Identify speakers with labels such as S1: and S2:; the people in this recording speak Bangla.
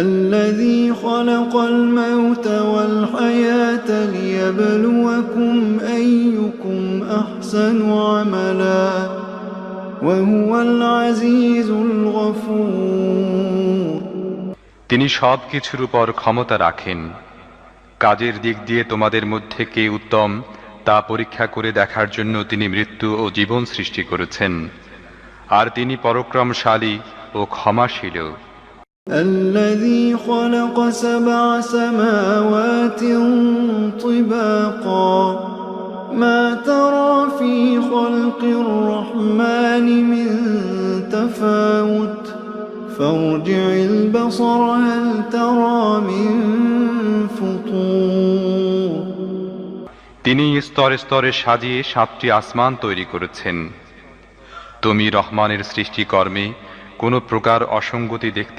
S1: الذي خلق الموت والحياة ليبلوكم أيكم أحسن عملا وهو العزيز الغفور।
S2: তিনি সব কিছুর উপর ক্ষমতা রাখেন। কাজের দিক দিয়ে তোমাদের মধ্যে কে উত্তম তা পরীক্ষা করে দেখার জন্য তিনি মৃত্যু ও জীবন সৃষ্টি করেছেন, আর তিনি পরাক্রমশালী ও ক্ষমাশীল।
S1: الذي خلق 7 سماوات طباقا ما ترى في خلق الرحمن من تفاوت فارجع البصر هل ترى من فطور।
S2: তিনি স্তরে স্তরে সাজিয়ে 7টি আসমান তৈরি করেছেন। তুমি রহমানের সৃষ্টিকর্মে কোনো প্রকার অসঙ্গতি দেখতে